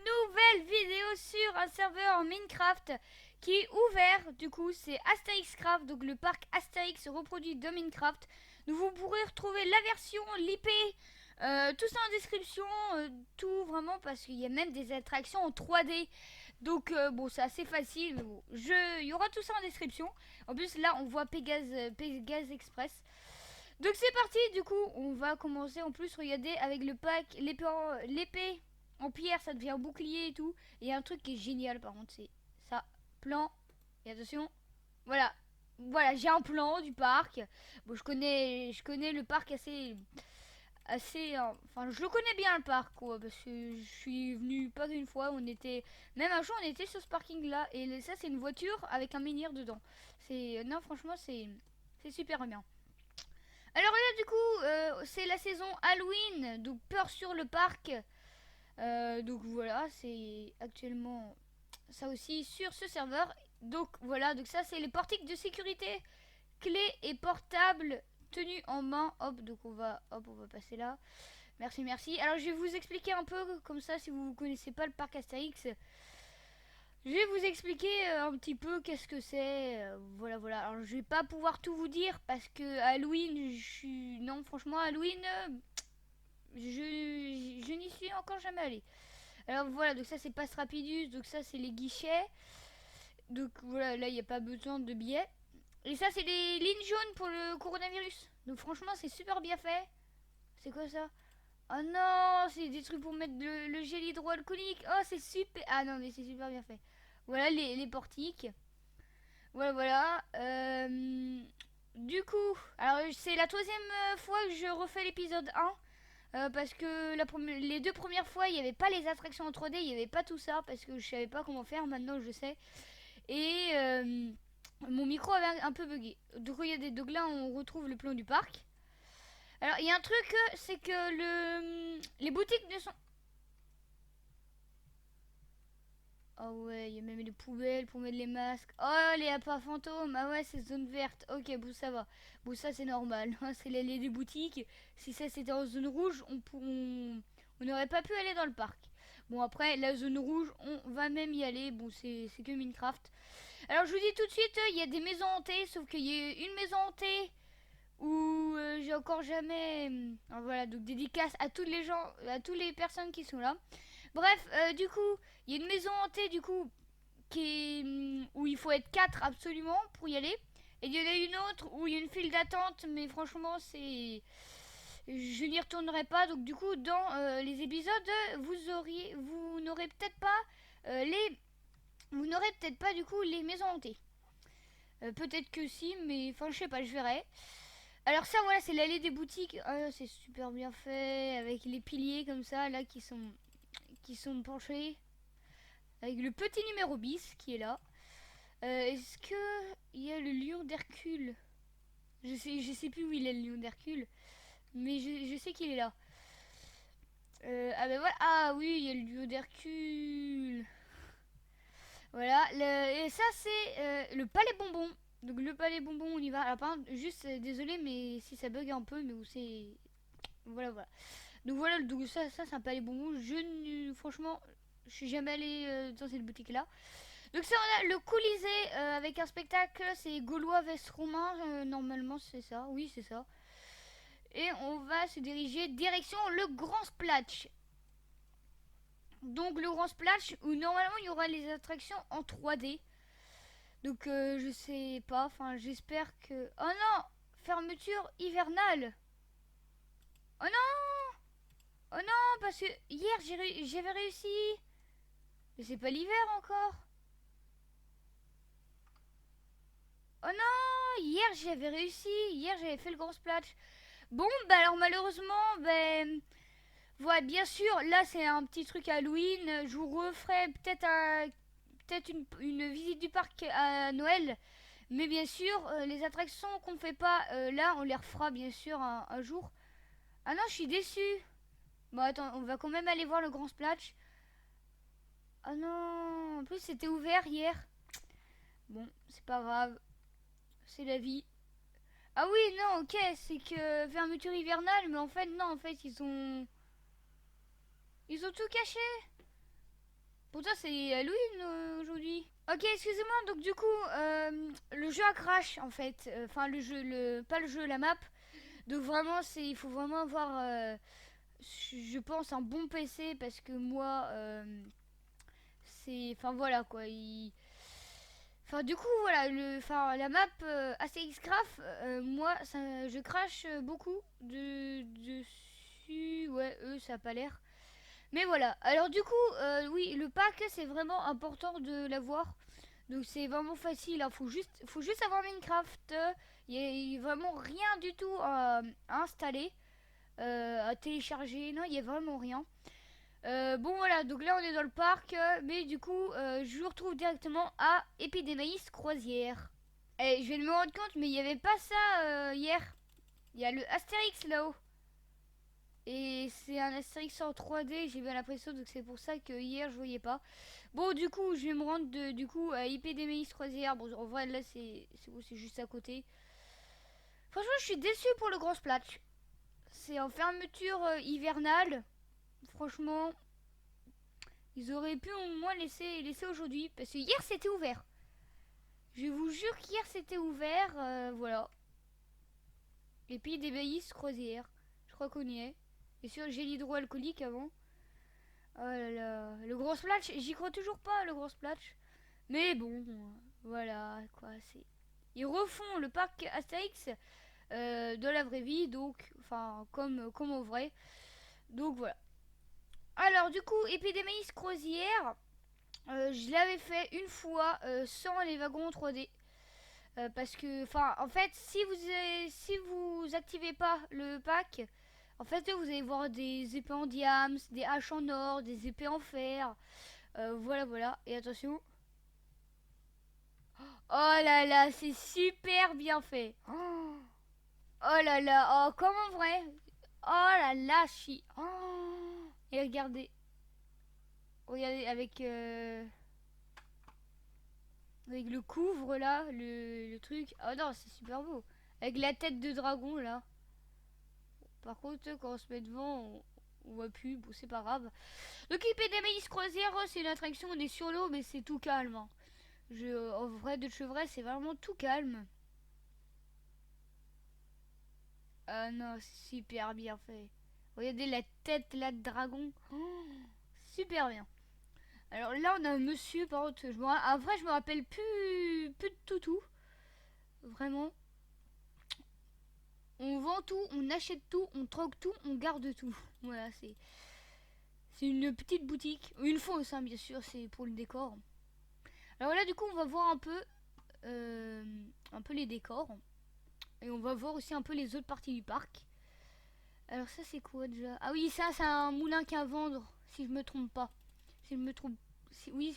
nouvelle vidéo sur un serveur Minecraft qui est ouvert. Du coup, c'est Astérix Craft, donc le parc Astérix reproduit de Minecraft. Donc vous pourrez retrouver la version, l'IP, tout ça en description, tout vraiment parce qu'il y a même des attractions en 3D. Donc bon, c'est assez facile, mais bon, il y aura tout ça en description. En plus, là, on voit Pégase Express. Donc c'est parti, du coup, on va commencer. En plus, regardez, avec le pack, l'épée en pierre, ça devient un bouclier et tout. Et il y a un truc qui est génial, par contre, c'est ça, plan. Et attention, voilà, voilà, j'ai un plan du parc. Bon, je connais le parc enfin, je le connais bien le parc, quoi, parce que je suis venu pas qu'une fois. Même un jour, on était sur ce parking-là, et ça, c'est une voiture avec un menhir dedans. Non, franchement, c'est super bien. Alors là, du coup, c'est la saison Halloween, donc peur sur le parc. Donc voilà, c'est actuellement ça aussi sur ce serveur. Donc voilà, donc ça c'est les portiques de sécurité, clés et portables tenus en main. Hop, on va passer là. Merci, merci. Alors je vais vous expliquer un peu comme ça si vous ne connaissez pas le parc Astérix. Je vais vous expliquer un petit peu qu'est-ce que c'est. Voilà, voilà. Alors je vais pas pouvoir tout vous dire parce que Halloween, non, franchement, Halloween, je n'y suis encore jamais allé. Alors voilà, donc ça c'est Passe Rapidus, donc ça c'est les guichets. Donc voilà, là il n'y a pas besoin de billets. Et ça c'est les lignes jaunes pour le coronavirus. Donc franchement c'est super bien fait. C'est quoi ça? Oh non, c'est des trucs pour mettre le gel hydroalcoolique. Oh c'est super. Ah non mais c'est super bien fait. Voilà les portiques. Voilà, voilà. Du coup, alors c'est la troisième fois que je refais l'épisode 1. Parce que les deux premières fois, il n'y avait pas les attractions en 3D, il n'y avait pas tout ça, parce que je savais pas comment faire, maintenant je sais. Et mon micro avait un peu bugué. Donc regardez, donc là on retrouve le plan du parc. Alors il y a un truc, c'est que les boutiques ne sont... Oh ouais, il y a même les poubelles pour mettre les masques. Oh, les appâts fantômes. Ah ouais, c'est zone verte. Ok, bon, ça va. Bon, ça, c'est normal. C'est l'allée des boutiques. Si ça, c'était en zone rouge, on n'aurait pas pu aller dans le parc. Bon, après, la zone rouge, on va même y aller. Bon, c'est que Minecraft. Alors, je vous dis tout de suite, il y a des maisons hantées. Sauf qu'il y a une maison hantée où j'ai encore jamais... voilà, donc dédicace à tous les gens, à toutes les personnes qui sont là. Bref, du coup, il y a une maison hantée, du coup, où il faut être 4 absolument pour y aller. Et il y en a une autre où il y a une file d'attente, mais franchement, c'est... Je n'y retournerai pas. Donc, du coup, dans les épisodes, vous n'aurez peut-être pas les... Vous n'aurez peut-être pas, du coup, les maisons hantées. Peut-être que si, mais enfin, je sais pas, je verrai. Alors ça, voilà, c'est l'allée des boutiques. C'est super bien fait, avec les piliers comme ça, là, qui sont penchés. Avec le petit numéro bis qui est là. Est-ce que il y a le lion d'Hercule? Je sais plus où il est le lion d'Hercule, mais je sais qu'il est là. Ah ben voilà, ah oui, il y a le lion d'Hercule. Voilà, et ça c'est le palais bonbon. Donc le palais bonbon, on y va. Alors par contre, juste désolé, mais si ça bug un peu, mais c'est voilà, voilà. Donc voilà, donc ça c'est un palais bonbon. Franchement, je suis jamais allée dans cette boutique là. Donc ça, on a le Colisée avec un spectacle, c'est Gaulois vs Romain, normalement c'est ça, oui c'est ça. Et on va se diriger direction le Grand Splash. Donc le Grand Splash où normalement il y aura les attractions en 3D. Donc je sais pas, enfin j'espère que... Oh non, fermeture hivernale. Oh non, oh non, parce que hier j'avais réussi. Mais c'est pas l'hiver encore. Oh non, hier j'avais réussi, hier j'avais fait le Grand Splash. Bon, bah alors malheureusement, ben voilà, bien sûr, là c'est un petit truc Halloween. Je vous referai peut-être une visite du parc à Noël. Mais bien sûr, les attractions qu'on ne fait pas là, on les refera bien sûr un jour. Ah non, je suis déçue. Bon, attends, on va quand même aller voir le Grand Splash. Ah non, en plus c'était ouvert hier. Bon, c'est pas grave, c'est la vie. Ah oui, non, ok, c'est que fermeture hivernale, mais en fait, non, en fait, ils ont tout caché. Pour toi, c'est Halloween aujourd'hui. Ok, excusez-moi. Donc du coup, le jeu a crash en fait. Enfin, le jeu, pas le jeu, la map. Donc vraiment, il faut vraiment avoir, je pense, un bon PC parce que moi, enfin voilà quoi. Enfin du coup voilà, la map ACX Graph, moi, je crache beaucoup dessus. Ouais, eux, ça a pas l'air. Mais voilà. Alors du coup, oui, le pack, c'est vraiment important de l'avoir. Donc c'est vraiment facile, hein. Faut juste avoir Minecraft. Il n'y a vraiment rien du tout à installer, à télécharger. Non, il n'y a vraiment rien. Bon voilà, donc là on est dans le parc, mais du coup je vous retrouve directement à Épidémaïs Croisière. Et je viens de me rendre compte, mais il n'y avait pas ça hier. Il y a le Astérix là-haut. Et c'est un Astérix en 3D, j'ai bien l'impression, donc c'est pour ça que hier je voyais pas. Bon, du coup, je vais me rendre du coup à Épidémaïs Croisière. Bon, en vrai, là c'est juste à côté. Franchement, je suis déçu pour le Grand Splatch. C'est en fermeture hivernale. Franchement, ils auraient pu au moins laisser aujourd'hui. Parce que hier c'était ouvert. Je vous jure qu'hier c'était ouvert. Voilà. Épidémaïs Croisière. Je crois qu'on y est. Et sur le gel hydroalcoolique avant. Oh là là. Le Grand Splatch, j'y crois toujours pas, le Grand Splatch. Mais bon, voilà quoi. Ils refont le parc Astérix de la vraie vie, donc, enfin, comme au vrai. Donc voilà. Alors, du coup, Épidémaïs Croisière, je l'avais fait une fois sans les wagons 3D. Parce que, enfin, en fait, si vous activez pas le pack, en fait, vous allez voir des épées en diams, des haches en or, des épées en fer. Voilà, voilà. Et attention. Oh là là, c'est super bien fait. Oh là là, oh, comme en vrai. Oh là là, Oh. Et regardez avec le couvre là, le truc. Oh non, c'est super beau. Avec la tête de dragon là. Par contre, quand on se met devant, on voit plus. Bon, c'est pas grave. Donc, Épidémaïs Croisière, c'est une attraction. On est sur l'eau, mais c'est tout calme, hein. En vrai, de chevret, c'est vraiment tout calme. Ah non, super bien fait. Regardez la tête là de dragon. Oh, super bien. Alors là, on a un monsieur, par contre, après, je me rappelle plus de tout. Vraiment. On vend tout, on achète tout, on troque tout, on garde tout. Voilà, c'est une petite boutique. Une fausse, hein, bien sûr, c'est pour le décor. Alors là, du coup, on va voir un peu les décors. Et on va voir aussi un peu les autres parties du parc. Alors ça, c'est quoi déjà? Ah oui, ça, c'est un moulin qui a à vendre, si je me trompe pas. Si je me trompe... oui,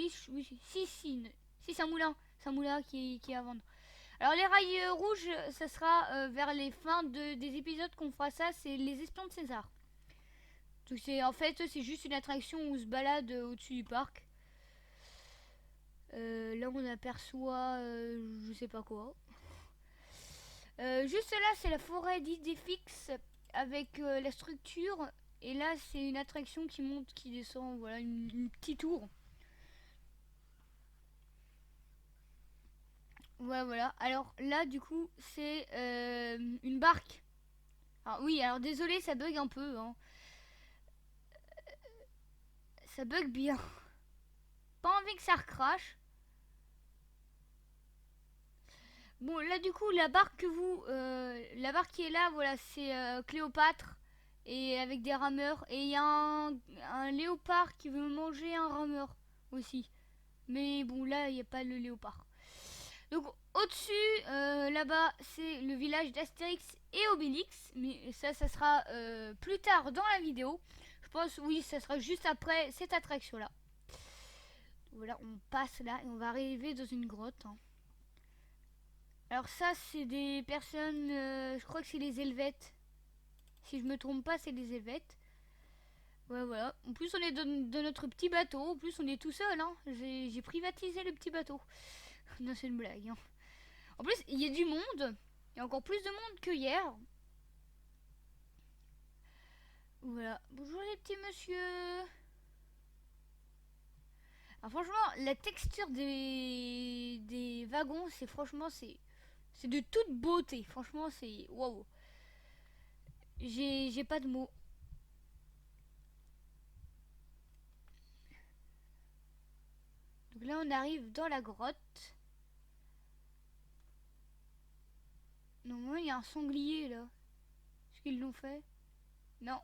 si, c'est un moulin. C'est un moulin qui est à vendre. Alors les rails rouges, ça sera vers les fins des épisodes qu'on fera ça, c'est les espions de César. Donc en fait, c'est juste une attraction où on se balade au-dessus du parc. Là, on aperçoit, je sais pas quoi. Juste là, c'est la forêt d'Idéfix avec la structure. Et là, c'est une attraction qui monte, qui descend. Voilà, une petite tour. Voilà, voilà. Alors là, du coup, c'est une barque. Alors, oui, alors désolé, ça bug un peu, hein. Ça bug bien. Pas envie que ça recrache. Bon, là, du coup, la barque qui est là, voilà, c'est Cléopâtre. Et avec des rameurs. Et il y a un léopard qui veut manger un rameur aussi. Mais bon, là, il n'y a pas le léopard. Donc, au-dessus, là-bas, c'est le village d'Astérix et Obélix. Mais ça sera plus tard dans la vidéo. Je pense, oui, ça sera juste après cette attraction-là. Voilà, on passe là et on va arriver dans une grotte, hein. Alors ça, c'est des personnes, je crois que c'est les Helvètes. Si je me trompe pas, c'est les Helvètes. Ouais, voilà. En plus, on est dans notre petit bateau. En plus, on est tout seul, hein. J'ai privatisé le petit bateau. Non, c'est une blague, hein. En plus, il y a du monde. Il y a encore plus de monde que hier. Voilà. Bonjour les petits monsieur. Alors franchement, la texture des wagons, c'est franchement, c'est de toute beauté. Franchement, c'est waouh. J'ai pas de mots. Donc là, on arrive dans la grotte. Normalement, il y a un sanglier là. Est-ce qu'ils l'ont fait? Non.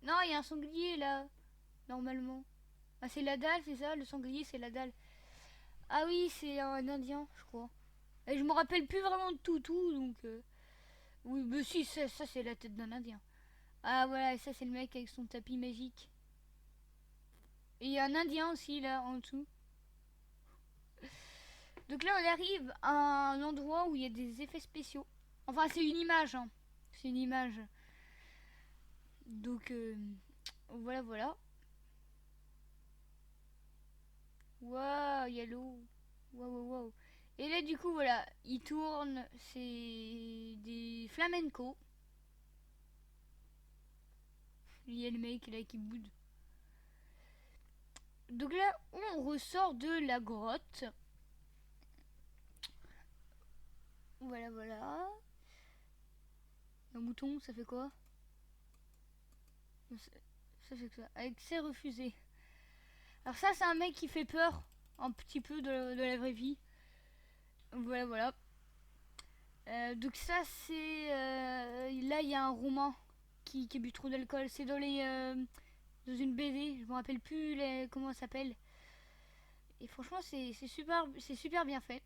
Non, il y a un sanglier là. Normalement. Ah, c'est la dalle, c'est ça? Le sanglier, c'est la dalle. Ah oui, c'est un indien, je crois. Et je me rappelle plus vraiment de tout, donc... Oui, mais si, ça c'est la tête d'un indien. Ah voilà, et ça c'est le mec avec son tapis magique. Et il y a un indien aussi là en dessous. Donc là on arrive à un endroit où il y a des effets spéciaux. Enfin c'est une image, hein. C'est une image. Donc voilà voilà. Waouh, il y a l'eau. Waouh waouh waouh. Et là du coup voilà, il tourne, c'est des flamencos. Il y a le mec là qui boude. Donc là on ressort de la grotte. Voilà voilà. Un mouton, ça fait quoi? Ça fait que ça. Accès refusé. Alors ça, c'est un mec qui fait peur un petit peu de la vraie vie. Voilà, voilà. Donc ça, c'est... là, il y a un Roumain qui a bu trop d'alcool. C'est dans les... dans une BD. Je me rappelle plus comment ça s'appelle. Et franchement, c'est super bien fait.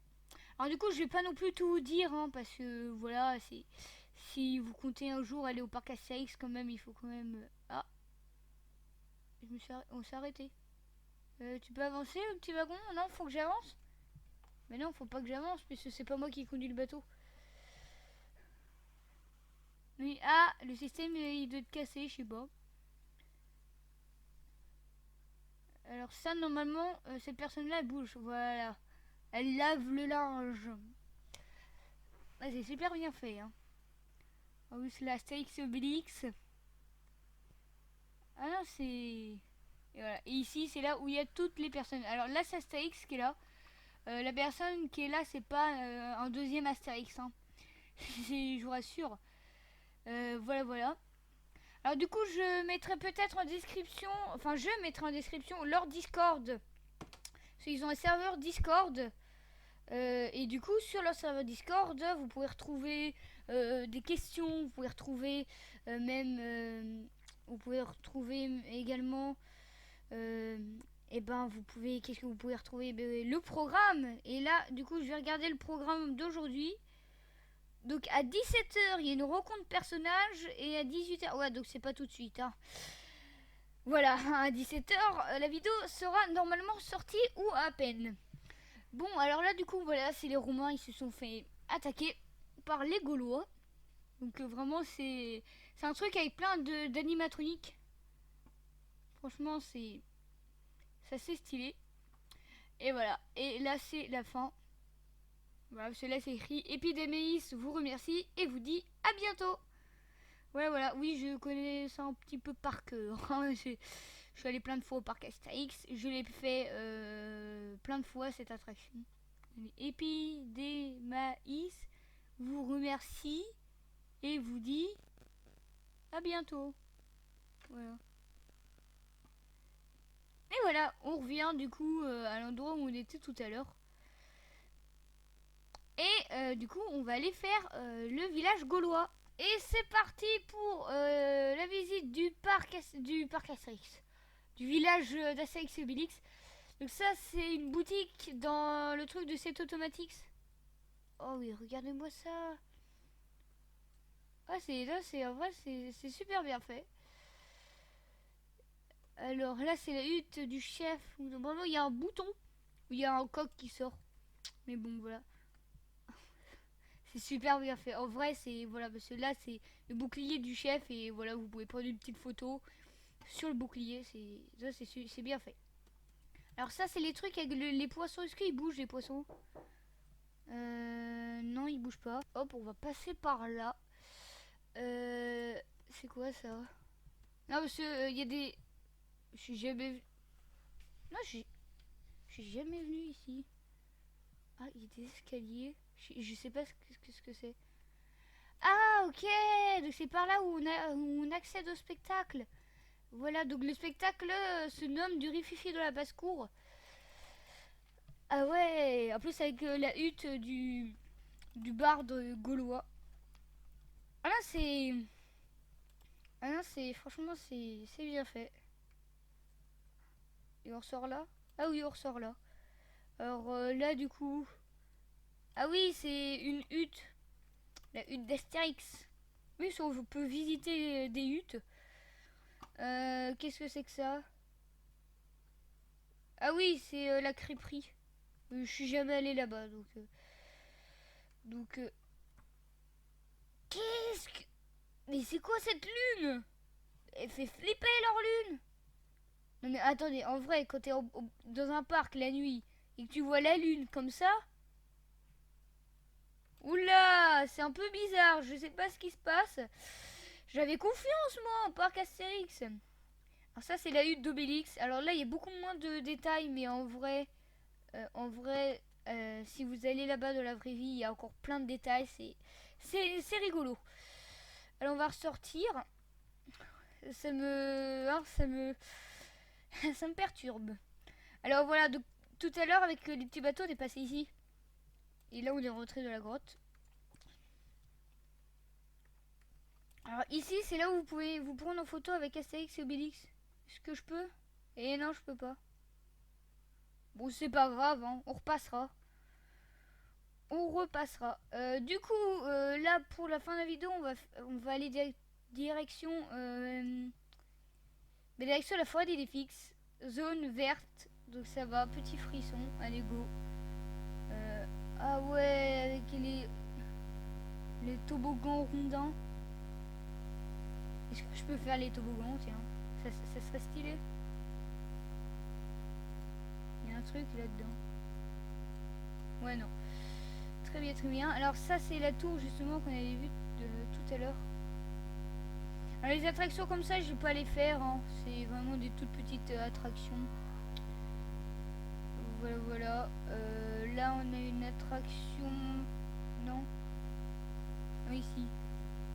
Alors du coup, je vais pas non plus tout vous dire, hein, parce que voilà, c'est... Si vous comptez un jour aller au parc Astérix, quand même, il faut quand même... Ah, on s'est arrêté. Tu peux avancer le petit wagon? Non, faut que j'avance. Mais non, faut pas que j'avance puisque c'est pas moi qui conduis le bateau. Oui, ah, le système il doit être cassé, je sais pas. Alors ça, normalement, cette personne-là bouge. Voilà. Elle lave le linge. Ah, c'est super bien fait. Hein. Ah oui, c'est l'Astérix et Obélix. Ah non, c'est... Et voilà. Et ici, c'est là où il y a toutes les personnes. Alors là, c'est Astérix qui est là. La personne qui est là, c'est pas un deuxième Astérix. Hein. Je vous rassure. Voilà, voilà. Alors du coup, je mettrai peut-être en description, enfin je mettrai en description leur Discord. Parce qu'ils ont un serveur Discord. Et du coup, sur leur serveur Discord, vous pouvez retrouver des questions, vous pouvez retrouver vous pouvez retrouver également, qu'est-ce que vous pouvez retrouver? Le programme. Et là, du coup, je vais regarder le programme d'aujourd'hui. Donc à 17h, il y a une rencontre personnage et à 18h, ouais, donc c'est pas tout de suite. Hein. Voilà, à 17h, la vidéo sera normalement sortie ou à peine. Bon, alors là, du coup, voilà, c'est les Roumains, ils se sont fait attaquer par les Gaulois. Donc vraiment, c'est un truc avec plein d'animatroniques. Franchement, c'est assez stylé. Et voilà, et là, c'est la fin. Voilà, parce que là, c'est écrit Epidéméis vous remercie et vous dit à bientôt. Voilà, voilà, oui, je connais ça un petit peu par cœur. Je suis allée plein de fois au parc Astérix. Je l'ai fait plein de fois cette attraction. Epidémaïs vous remercie et vous dit à bientôt. Voilà. Et voilà, on revient du coup à l'endroit où on était tout à l'heure. Et du coup, on va aller faire le village gaulois. Et c'est parti pour la visite du parc Astérix, du village d'Astérix et Obélix. Donc ça, c'est une boutique dans le truc de cet Automatics. Oh oui, regardez-moi ça. Ah, en vrai, c'est super bien fait. Alors là, c'est la hutte du chef. Normalement, il y a un bouton où il y a un coq qui sort. Mais bon, voilà. C'est super bien fait. En vrai, c'est voilà, parce que là, c'est le bouclier du chef et voilà, vous pouvez prendre une petite photo sur le bouclier. C'est bien fait. Alors ça, c'est les trucs avec les poissons. Est-ce qu'ils bougent les poissons? Non, ils bougent pas. Hop, on va passer par là. C'est quoi ça? Non, parce que il y a des... J'ai jamais vu... Non, Je suis jamais venu ici. Ah, il y a des escaliers. Je sais pas ce que c'est. Ah, ok. Donc c'est par là où on accède au spectacle. Voilà, donc le spectacle se nomme du rififi de la basse-cour. Ah ouais, en plus avec la hutte du barde gaulois. Ah là c'est... Ah non, c'est... Franchement, c'est bien fait. Et on ressort là? Ah oui, on ressort là. Alors là, du coup... Ah oui, c'est une hutte. La hutte d'Astérix. Oui, on peut visiter des huttes. Qu'est-ce que c'est que ça? Ah oui, c'est la crêperie. Je suis jamais allé là-bas, donc... Qu'est-ce que... Mais c'est quoi cette lune? Elle fait flipper leur lune. Non mais attendez, en vrai, quand t'es dans un parc la nuit et que tu vois la lune comme ça... Oula, c'est un peu bizarre, je sais pas ce qui se passe. J'avais confiance moi en parc Astérix. Alors ça c'est la hutte d'Obélix. Alors là il y a beaucoup moins de détails, mais en vrai, si vous allez là-bas dans la vraie vie, il y a encore plein de détails. C'est rigolo. Alors on va ressortir. Ça me, hein, ça me perturbe. Alors voilà, donc, tout à l'heure avec les petits bateaux, on est passé ici. Et là on est rentré de la grotte. Alors ici c'est là où vous pouvez vous prendre en photo avec Astérix et Obélix. Est-ce que je peux? Eh non, je peux pas. Bon, c'est pas grave, hein, on repassera. On repassera. Du coup, là pour la fin de la vidéo, on va aller direction, direction la forêt des fixes, zone verte. Donc ça va, petit frisson, allez go. Ah ouais, avec les toboggans rondins. Est-ce que je peux faire les toboggans, tiens? Ça serait stylé. Il y a un truc là-dedans. Ouais, non. Très bien, très bien. Alors ça, c'est la tour justement qu'on avait vue tout à l'heure. Alors les attractions comme ça, je vais pas les faire. Hein. C'est vraiment des toutes petites attractions. Voilà, voilà. Là, on a une attraction... Non. Ah, ici.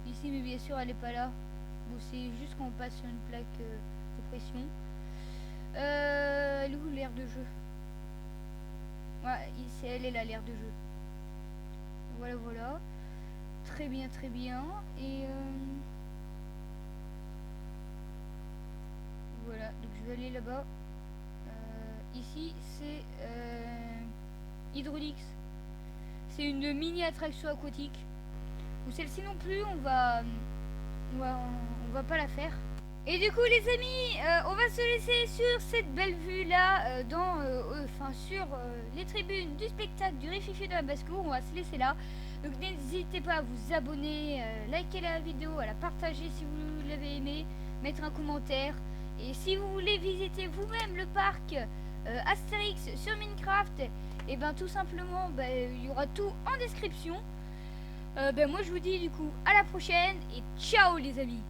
Ici, mais bien sûr, elle est pas là. Bon, c'est juste qu'on passe sur une plaque de pression. Elle est où l'aire de jeu? Ouais, ici, elle est là, l'aire de jeu. Voilà, voilà. Très bien, très bien. Et voilà, donc je vais aller là-bas. Ici, c'est Hydraulix. C'est une mini attraction aquatique. Ou celle-ci non plus, on va pas la faire. Et du coup les amis, on va se laisser sur cette belle vue là, sur les tribunes du spectacle du Rififi de la basse-cour. On va se laisser là. Donc n'hésitez pas à vous abonner, liker la vidéo, à la partager si vous l'avez aimé, mettre un commentaire. Et si vous voulez visiter vous-même le parc Astérix sur Minecraft, et ben tout simplement, il y aura tout en description. Moi je vous dis du coup à la prochaine et ciao les amis.